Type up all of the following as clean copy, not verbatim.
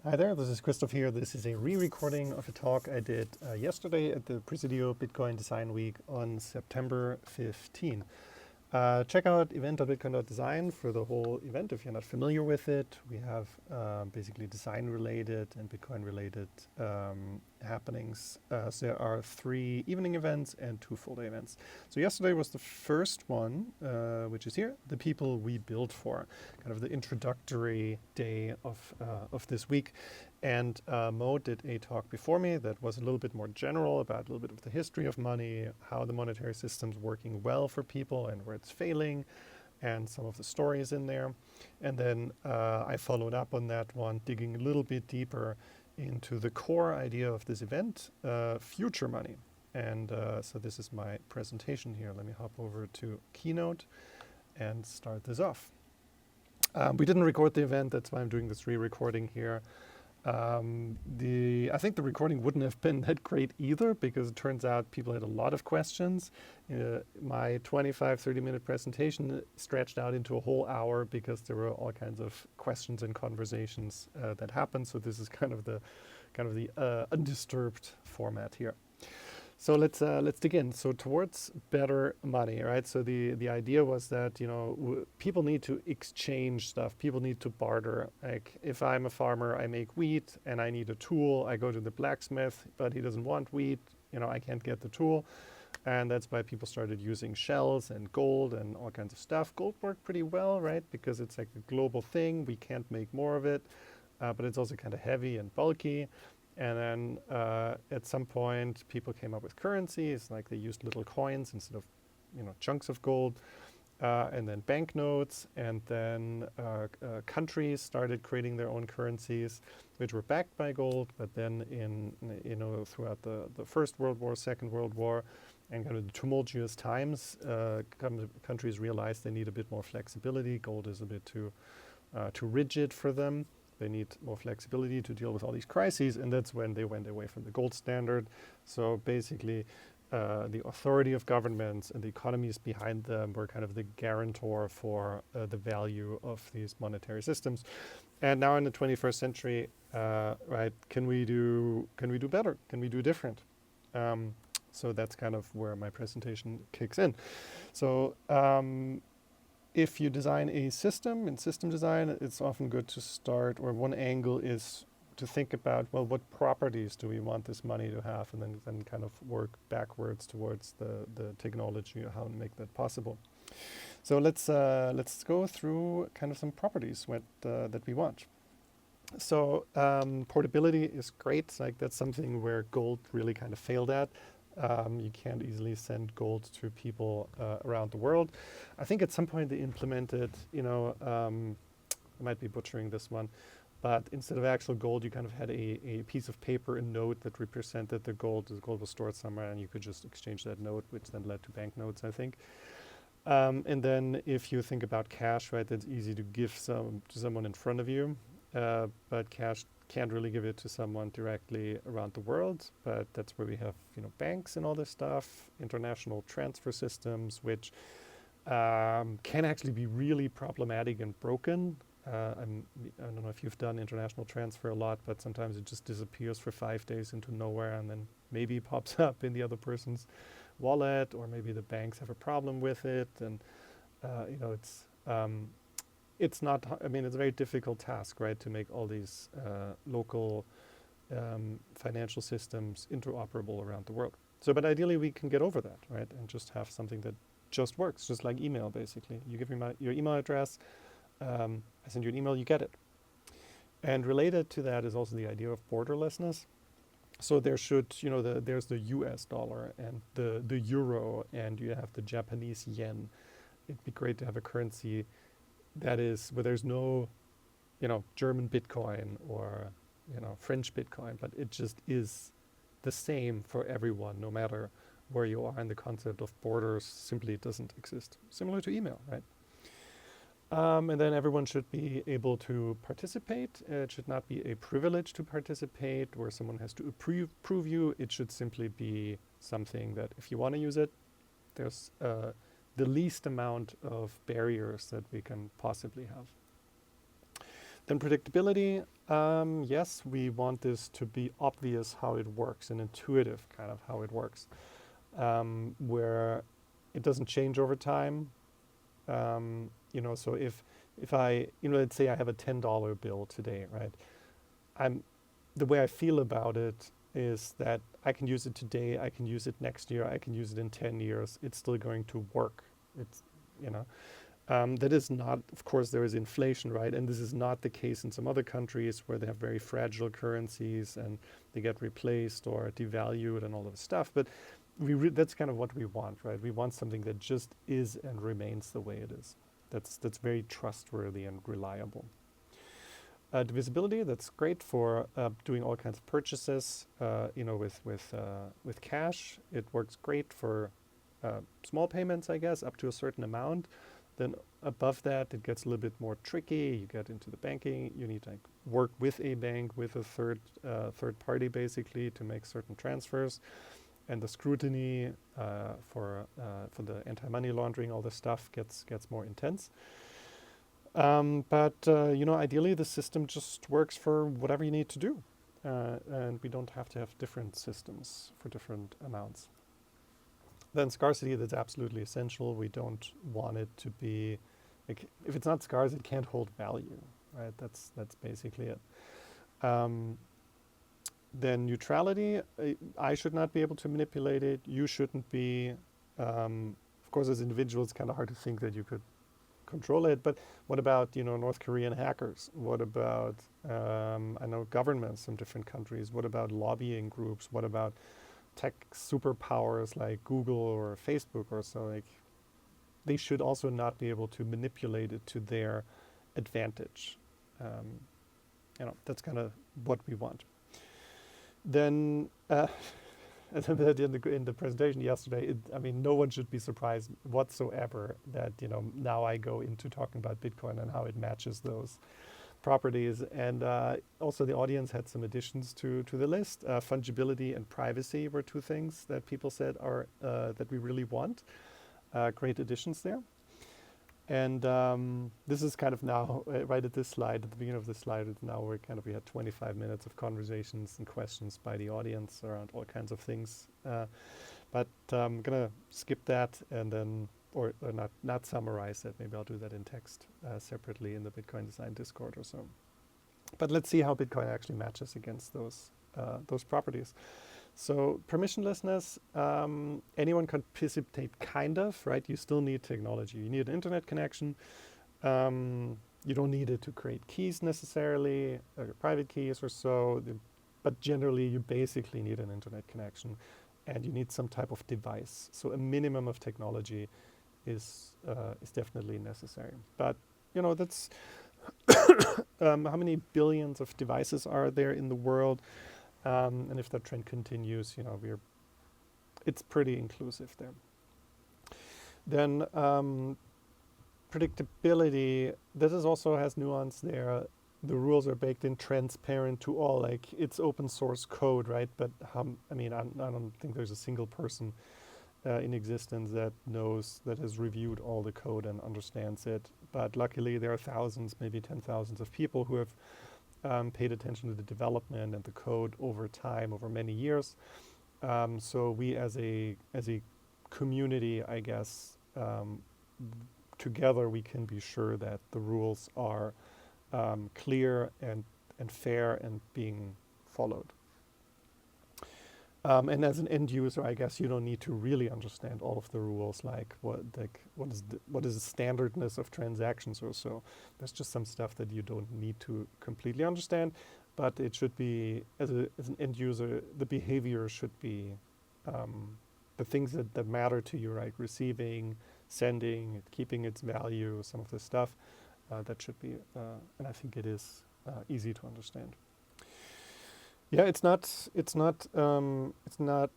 Hi there, this is Christoph here. This is a re-recording of a talk I did yesterday at the Presidio Bitcoin Design Week on September 15. Check out event.bitcoin.design for the whole event if you're not familiar with it. We have basically design-related and Bitcoin-related happenings. So there are 3 evening events and 2 full-day events. So yesterday was the first one, which is here, the people we build for, kind of the introductory day of this week. And Mo did a talk before me that was a little bit more general about a little bit of the history of money, how the monetary system's working well for people and where it's failing, and some of the stories in there. And then I followed up on that one, digging a little bit deeper into the core idea of this event, future money. And so this is my presentation here. Let me hop over to Keynote and start this off. We didn't record the event, that's why I'm doing this re-recording here. I think the recording wouldn't have been that great either, because it turns out people had a lot of questions. My 25-30 minute presentation stretched out into a whole hour because there were all kinds of questions and conversations that happened. So this is kind of the undisturbed format here. So let's dig in. So towards better money, right? So the idea was that, people need to exchange stuff. People need to barter. Like if I'm a farmer, I make wheat and I need a tool. I go to the blacksmith, but he doesn't want wheat. I can't get the tool. And that's why people started using shells and gold and all kinds of stuff. Gold worked pretty well, right? Because it's like a global thing. We can't make more of it, but it's also kind of heavy and bulky. And then at some point, people came up with currencies, like they used little coins instead of, chunks of gold, and then banknotes, and then countries started creating their own currencies, which were backed by gold. But then throughout the First World War, Second World War, and kind of the tumultuous times, countries realized they need a bit more flexibility. Gold is a bit too rigid for them. They need more flexibility to deal with all these crises, and that's when they went away from the gold standard. So basically, the authority of governments and the economies behind them were kind of the guarantor for the value of these monetary systems. And now in the 21st century, right, can we do better? Can we do different? So that's kind of where my presentation kicks in. So if you design a system, in system design, it's often good to start, or one angle is to think about, well, what properties do we want this money to have, and then kind of work backwards towards the technology, how to make that possible. So let's go through kind of some properties that we want. So portability is great. Like that's something where gold really kind of failed at. You can't easily send gold to people around the world. I think at some point they implemented, I might be butchering this one, but instead of actual gold, you kind of had a piece of paper, a note that represented the gold. The gold was stored somewhere, and you could just exchange that note, which then led to banknotes, I think. And then if you think about cash, right, that's easy to give to someone in front of you, but cash can't really give it to someone directly around the world, but that's where we have, banks and all this stuff, international transfer systems, which can actually be really problematic and broken. I don't know if you've done international transfer a lot, but sometimes it just disappears for 5 days into nowhere, and then maybe pops up in the other person's wallet, or maybe the banks have a problem with it, and it's not, it's a very difficult task, right, to make all these local financial systems interoperable around the world. So, but ideally we can get over that, right, and just have something that just works, just like email, basically. You give me your email address, I send you an email, you get it. And related to that is also the idea of borderlessness. So there should, there's the US dollar and the euro, and you have the Japanese yen. It'd be great to have a currency that is where there's no, German Bitcoin or, French Bitcoin, but it just is the same for everyone, no matter where you are. And the concept of borders simply doesn't exist. Similar to email, right? And then everyone should be able to participate. It should not be a privilege to participate where someone has to approve you. It should simply be something that if you want to use it, there's the least amount of barriers that we can possibly have. Then predictability, yes, we want this to be obvious how it works and intuitive kind of how it works, where it doesn't change over time. So if I, let's say I have a $10 bill today, right? I'm the way I feel about it is that I can use it today, I can use it next year, I can use it in 10 years. It's still going to work. It's, you know, that is not, of course, there is inflation, right? And this is not the case in some other countries where they have very fragile currencies and they get replaced or devalued and all of this stuff. But that's kind of what we want, right? We want something that just is and remains the way it is. That's very trustworthy and reliable. Divisibility, that's great for doing all kinds of purchases, with cash. It works great for small payments, I guess, up to a certain amount. Then above that, it gets a little bit more tricky. You get into the banking. You need to work with a bank, with a third party, basically, to make certain transfers. And the scrutiny for the anti-money laundering, all this stuff gets more intense. But ideally, the system just works for whatever you need to do, and we don't have to have different systems for different amounts. Then scarcity, that's absolutely essential. We don't want it to be, like, if it's not scarce, it can't hold value, right? That's basically it. Then neutrality, I should not be able to manipulate it. You shouldn't be. Of course, as individuals, it's kind of hard to think that you could control it. But what about, North Korean hackers? What about, I know governments in different countries? What about lobbying groups? What about tech superpowers like Google or Facebook or so? Like, they should also not be able to manipulate it to their advantage. That's kind of what we want. Then, as I said in the presentation yesterday, no one should be surprised whatsoever that, now I go into talking about Bitcoin and how it matches those properties. And also the audience had some additions to the list. Fungibility and privacy were two things that people said are that we really want. Great additions there. And this is kind of now, right at this slide, at the beginning of this slide, now we had 25 minutes of conversations and questions by the audience around all kinds of things. But I'm going to skip that and then, or not summarize that. Maybe I'll do that in text separately in the Bitcoin Design Discord or so. But let's see how Bitcoin actually matches against those properties. So permissionlessness, anyone can participate, kind of, right? You still need technology. You need an internet connection. You don't need it to create keys necessarily, private keys or so, but generally you basically need an internet connection and you need some type of device. So a minimum of technology is definitely necessary. But, that's how many billions of devices are there in the world? And if that trend continues, it's pretty inclusive there. Then predictability, this also has nuance there. The rules are baked in, transparent to all. Like, it's open source code, right? But I don't think there's a single person in existence that has reviewed all the code and understands it. But luckily, there are thousands, maybe 10,000s of people who have paid attention to the development and the code over time, over many years. So we as a community, I guess, together we can be sure that the rules are clear and fair and being followed. And as an end user, I guess you don't need to really understand all of the rules, like what is the standardness of transactions or so. There's just some stuff that you don't need to completely understand, but it should be, as an end user, the behavior should be the things that matter to you, right? Receiving, sending, keeping its value, some of this stuff, that should be, and I think it is easy to understand. Yeah, it's not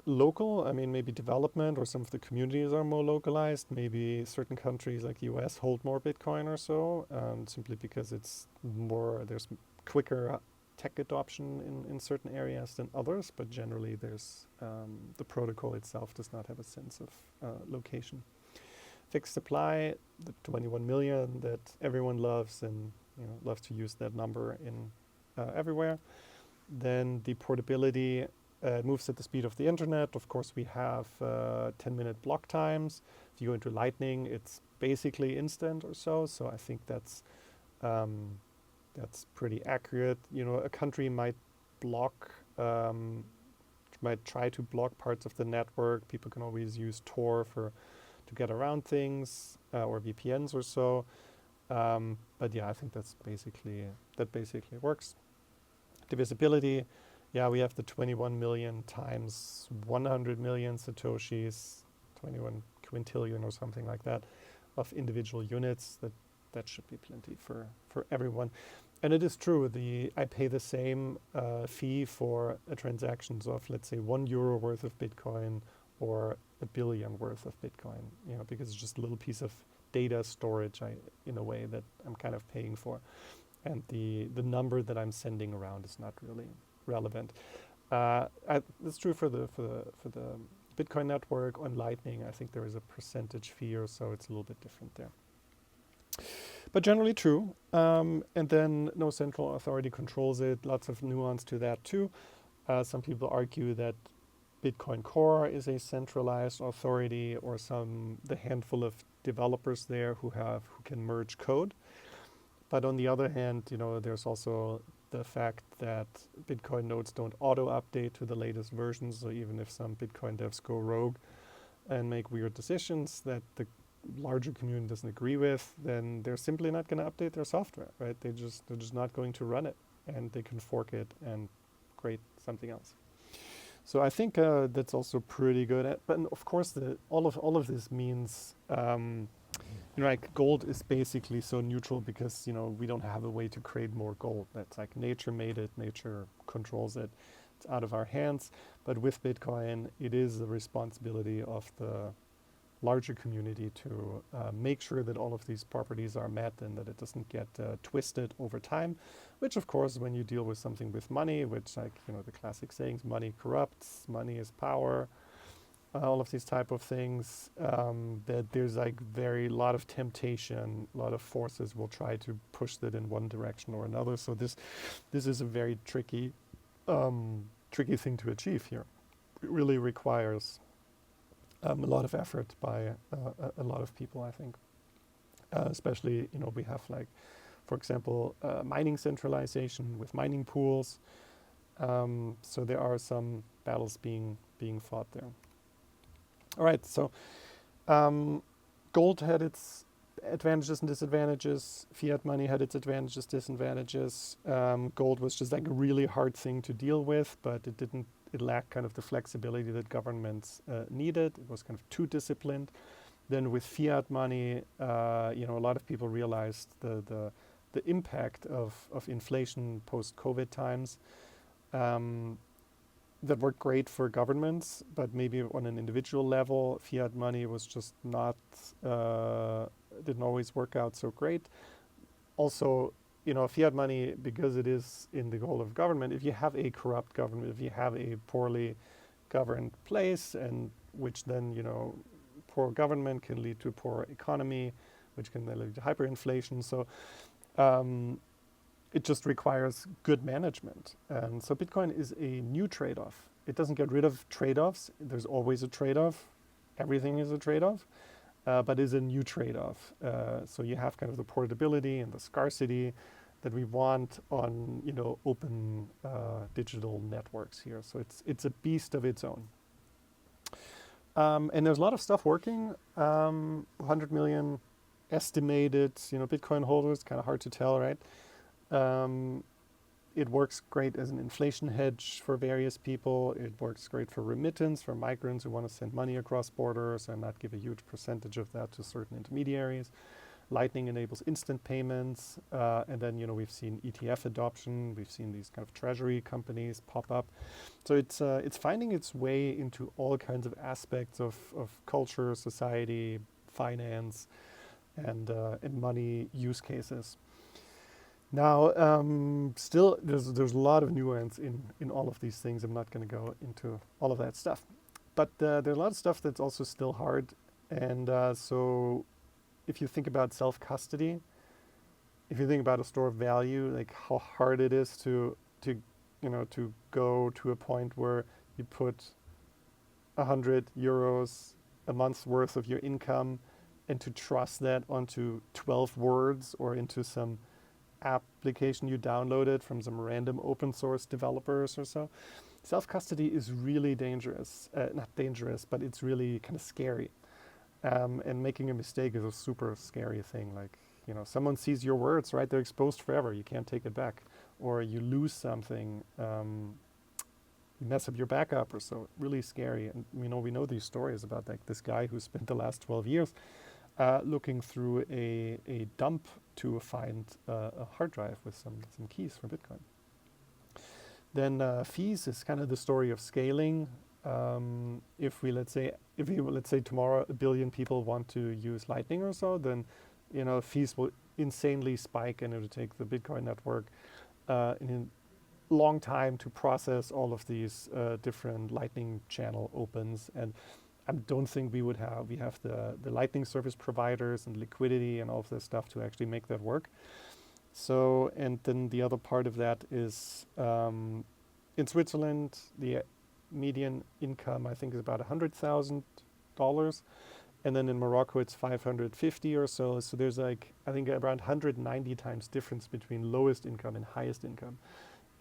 local. Maybe development or some of the communities are more localized. Maybe certain countries like the US hold more Bitcoin or so, simply because there's quicker tech adoption in certain areas than others. But generally, there's the protocol itself does not have a sense of location. Fixed supply, the 21 million that everyone loves, and love to use that number in everywhere. Then the portability moves at the speed of the internet. Of course, we have 10-minute block times. If you go into Lightning, it's basically instant or so. So I think that's pretty accurate. A country might block, might try to block parts of the network. People can always use Tor to get around things, or VPNs or so. But yeah, I think that basically works. Divisibility, yeah, we have the 21 million times 100 million Satoshis, 21 quintillion or something like that, of individual units. That should be plenty for everyone. And it is true, I pay the same fee for transactions of, let's say, €1 worth of Bitcoin or $1 billion worth of Bitcoin, because it's just a little piece of data storage in a way that I'm kind of paying for. And the number that I'm sending around is not really relevant. That's true for the Bitcoin network. On Lightning, I think there is a percentage fee or so. It's a little bit different there. But generally true. And then no central authority controls it. Lots of nuance to that too. Some people argue that Bitcoin Core is a centralized authority, or the handful of developers there who can merge code. But on the other hand, there's also the fact that Bitcoin nodes don't auto-update to the latest versions. So even if some Bitcoin devs go rogue and make weird decisions that the larger community doesn't agree with, then they're simply not going to update their software, right? They're just not going to run it, and they can fork it and create something else. So I think that's also pretty good. But of course, all of this means. Like gold is basically so neutral because, we don't have a way to create more gold. That's like nature made it, nature controls it. It's out of our hands. But with Bitcoin, it is the responsibility of the larger community to make sure that all of these properties are met and that it doesn't get twisted over time, which of course, when you deal with something with money, which the classic sayings, money corrupts, money is power, all of these type of things, that there's very lot of temptation, a lot of forces will try to push that in one direction or another. So this is a very tricky thing to achieve here. It really requires a lot of effort by a lot of people, I think. Especially, we have for example, mining centralization with mining pools. So there are some battles being fought there. All right, so gold had its advantages and disadvantages. Fiat money had its advantages, disadvantages. Gold was just a really hard thing to deal with, but it lacked kind of the flexibility that governments needed. It was kind of too disciplined. Then with fiat money, a lot of people realized the impact of inflation post-COVID times. That worked great for governments, but maybe on an individual level, fiat money was just not, didn't always work out so great. Also, fiat money, because it is in the goal of government, if you have a corrupt government, if you have a poorly governed place, and which then, poor government can lead to poor economy, which can then lead to hyperinflation. So it just requires good management. And so Bitcoin is a new trade-off. It doesn't get rid of trade-offs. There's always a trade-off. Everything is a trade-off, but is a new trade-off. So you have kind of the portability and the scarcity that we want on, open digital networks here. So it's a beast of its own. And there's a lot of stuff working. 100 million estimated, Bitcoin holders, kind of hard to tell, right? It works great as an inflation hedge for various people. It works great for remittance, for migrants who want to send money across borders and not give a huge percentage of that to certain intermediaries. Lightning enables instant payments. And then, we've seen ETF adoption. We've seen these kind of treasury companies pop up. So it's finding its way into all kinds of aspects of culture, society, finance, and money use cases. Now, still, there's a lot of nuance in all of these things. I'm not going to go into all of that stuff. But there's a lot of stuff that's also still hard. And so if you think about self-custody, if you think about a store of value, like how hard it is to go to a point where you put 100 euros a month's worth of your income and to trust that onto 12 words or into some application you downloaded from some random open source developers or so. Self-custody is really dangerous. Not dangerous, but it's really kind of scary. And making a mistake is a super scary thing. Like, someone sees your words, right? They're exposed forever. You can't take it back. Or you lose something, you mess up your backup or so. Really scary. And we know these stories about like this guy who spent the last 12 years looking through a dump to find a hard drive with some keys for Bitcoin. Then fees is kind of the story of scaling. If let's say tomorrow 1 billion people want to use Lightning or so, then fees will insanely spike, and it will take the Bitcoin network in a long time to process all of these different Lightning channel opens. And I don't think we have the Lightning service providers and liquidity and all of this stuff to actually make that work. So, and then the other part of that is in Switzerland, the median income I think is about $100,000, and then in Morocco it's 550 or so. So there's like I think around 190 times difference between lowest income and highest income.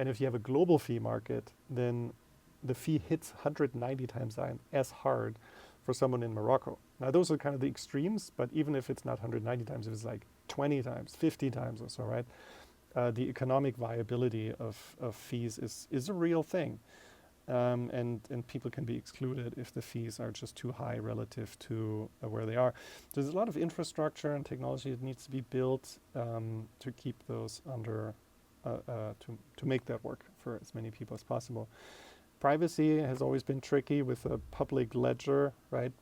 And if you have a global fee market, then the fee hits 190 times as hard for someone in Morocco. Now those are kind of the extremes, but even if it's not 190 times, if it's like 20 times, 50 times or so, right? The economic viability of fees is a real thing. And people can be excluded if the fees are just too high relative to where they are. There's a lot of infrastructure and technology that needs to be built to keep those under, to make that work for as many people as possible. Privacy has always been tricky with a public ledger, right?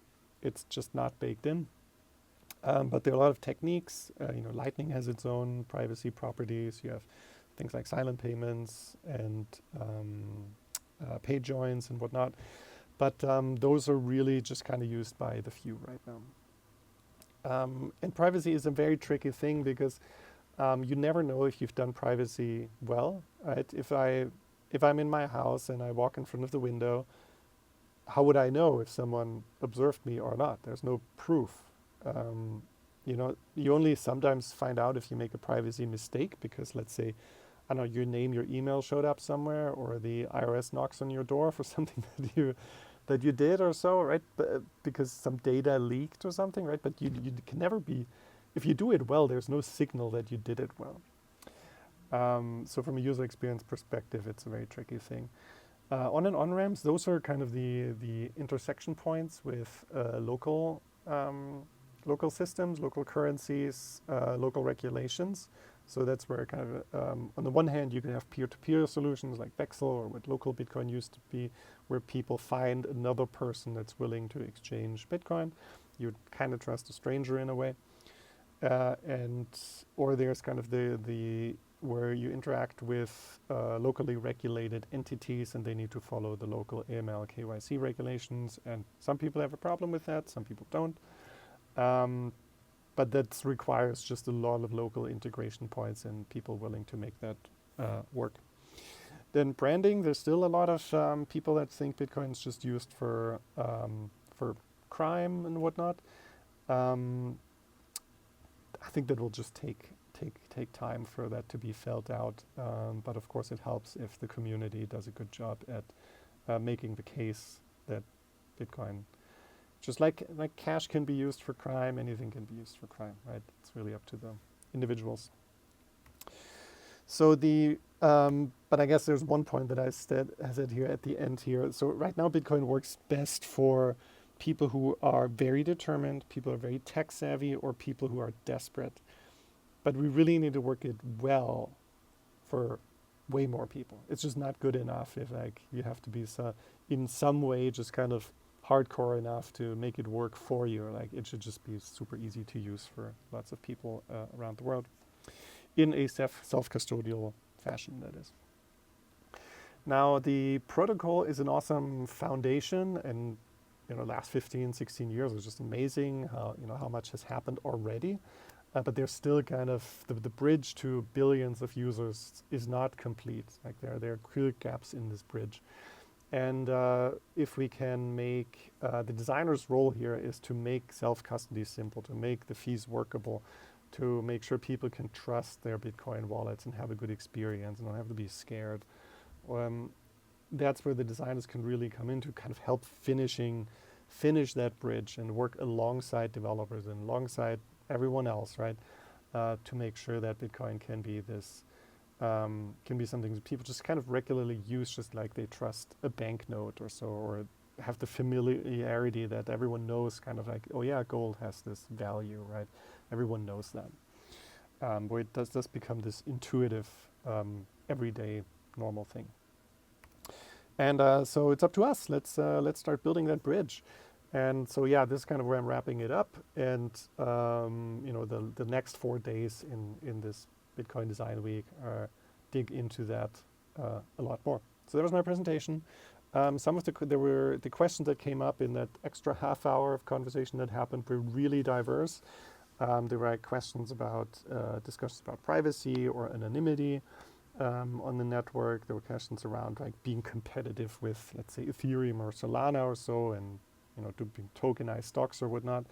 It's just not baked in. But there are a lot of techniques. Lightning has its own privacy properties. You have things like silent payments and pay joins and whatnot. But those are really just kind of used by the few right now. And privacy is a very tricky thing because you never know if you've done privacy well, right? If I'm in my house and I walk in front of the window, how would I know if someone observed me or not? There's no proof. You only sometimes find out if you make a privacy mistake because, let's say, I don't know, your email showed up somewhere, or the IRS knocks on your door for something that you did or so, right? Because some data leaked or something, right? But you can never be, if you do it well, there's no signal that you did it well. So from a user experience perspective, it's a very tricky thing. On and on-ramps, those are kind of the intersection points with local systems, local currencies, local regulations. So that's where kind of, on the one hand, you can have peer-to-peer solutions like Vexel, or what local Bitcoin used to be, where people find another person that's willing to exchange Bitcoin. You'd kind of trust a stranger in a way. Or there's kind of the where you interact with locally regulated entities, and they need to follow the local AML KYC regulations. And some people have a problem with that, some people don't. But that requires just a lot of local integration points and people willing to make that work. Then branding, there's still a lot of people that think Bitcoin is just used for crime and whatnot. I think that will just take time for that to be felt out. But of course, it helps if the community does a good job at making the case that Bitcoin, just like cash can be used for crime, anything can be used for crime, right? It's really up to the individuals. So but I guess there's one point that I said here at the end here. So right now, Bitcoin works best for people who are very determined, people who are very tech savvy, or people who are desperate. But we really need to work it well for way more people. It's just not good enough if you have to be in some way just kind of hardcore enough to make it work for you. It should just be super easy to use for lots of people around the world in a self-custodial fashion, that is. Now, the protocol is an awesome foundation, and last 15, 16 years is just amazing how much has happened already. but there's still kind of the bridge to billions of users is not complete. Like there are clear gaps in this bridge. And if we can make, the designer's role here is to make self-custody simple, to make the fees workable, to make sure people can trust their Bitcoin wallets and have a good experience and don't have to be scared. Um, that's where the designers can really come in to kind of help finish that bridge and work alongside developers and alongside everyone else, right? To make sure that Bitcoin can be this, can be something that people just kind of regularly use, just like they trust a banknote or so, or have the familiarity that everyone knows, kind of like, oh yeah, gold has this value, right? Everyone knows that. Where it does become this intuitive, everyday, normal thing. And so it's up to us. Let's start building that bridge. And so yeah, this is kind of where I'm wrapping it up. And the next 4 days in this Bitcoin Design Week dig into that a lot more. So that was my presentation. Some of there were the questions that came up in that extra half hour of conversation that happened were really diverse. There were questions about discussions about privacy or anonymity on the network. There were questions around like being competitive with, let's say, Ethereum or Solana or so, and doing tokenized stocks or whatnot,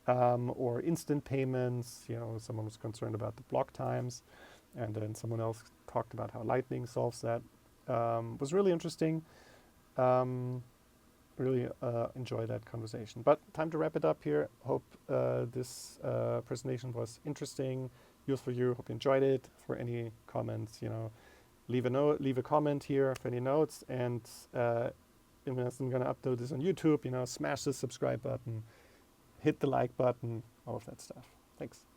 or instant payments. Someone was concerned about the block times, and then someone else talked about how Lightning solves that. Was really interesting. Really enjoy that conversation. But time to wrap it up here. Hope this presentation was interesting, useful for you. Hope you enjoyed it. For any comments, leave a comment here for any notes. And as I'm going to upload this on YouTube, smash the subscribe button, hit the like button, all of that stuff. Thanks.